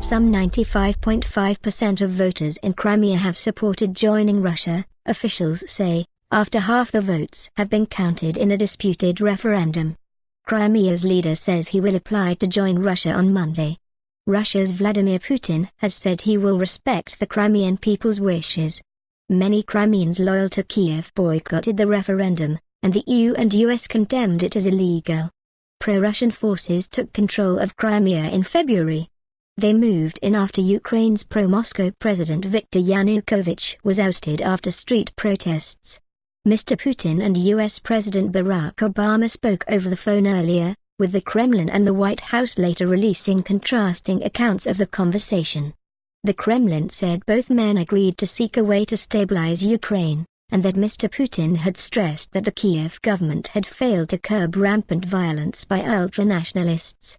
Some 95.5% of voters in Crimea have supported joining Russia, officials say, after half the votes have been counted in a disputed referendum. Crimea's leader says he will apply to join Russia on Monday. Russia's Vladimir Putin has said he will respect the Crimean people's wishes. Many Crimeans loyal to Kiev boycotted the referendum, and the EU and US condemned it as illegal. Pro-Russian forces took control of Crimea in February. They moved in after Ukraine's pro-Moscow President Viktor Yanukovych was ousted after street protests. Mr. Putin and US President Barack Obama spoke over the phone earlier, with the Kremlin and the White House later releasing contrasting accounts of the conversation. The Kremlin said both men agreed to seek a way to stabilize Ukraine, and that Mr. Putin had stressed that the Kiev government had failed to curb rampant violence by ultranationalists.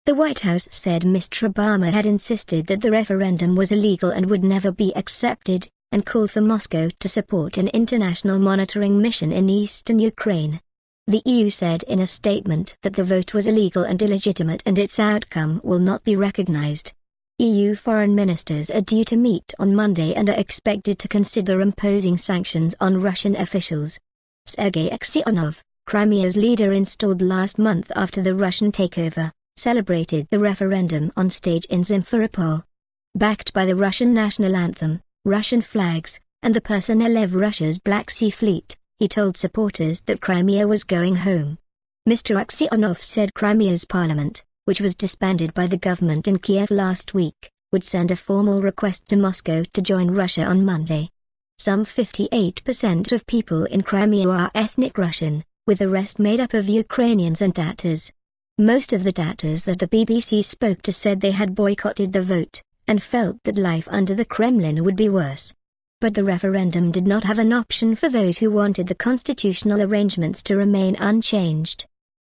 The White House said Mr. Obama had insisted that the referendum was illegal and would never be accepted, and called for Moscow to support an international monitoring mission in eastern Ukraine. The EU said in a statement that the vote was illegal and illegitimate and its outcome will not be recognized. EU foreign ministers are due to meet on Monday and are expected to consider imposing sanctions on Russian officials. Sergei Aksyonov, Crimea's leader installed last month after the Russian takeover, celebrated the referendum on stage in Simferopol. Backed by the Russian national anthem, Russian flags, and the personnel of Russia's Black Sea Fleet, he told supporters that Crimea was going home. Mr. Aksyonov said Crimea's parliament, which was disbanded by the government in Kiev last week, would send a formal request to Moscow to join Russia on Monday. Some 58% of people in Crimea are ethnic Russian, with the rest made up of Ukrainians and Tatars. Most of the Tatars that the BBC spoke to said they had boycotted the vote, and felt that life under the Kremlin would be worse. But the referendum did not have an option for those who wanted the constitutional arrangements to remain unchanged.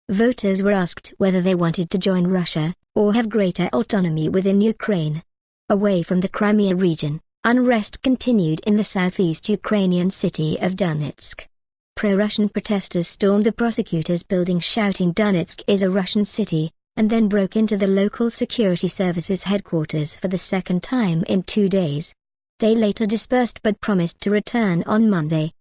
Voters were asked whether they wanted to join Russia, or have greater autonomy within Ukraine. Away from the Crimea region, unrest continued in the southeast Ukrainian city of Donetsk. Pro-Russian protesters stormed the prosecutor's building shouting Donetsk is a Russian city, and then broke into the local security services headquarters for the second time in 2 days. They later dispersed but promised to return on Monday.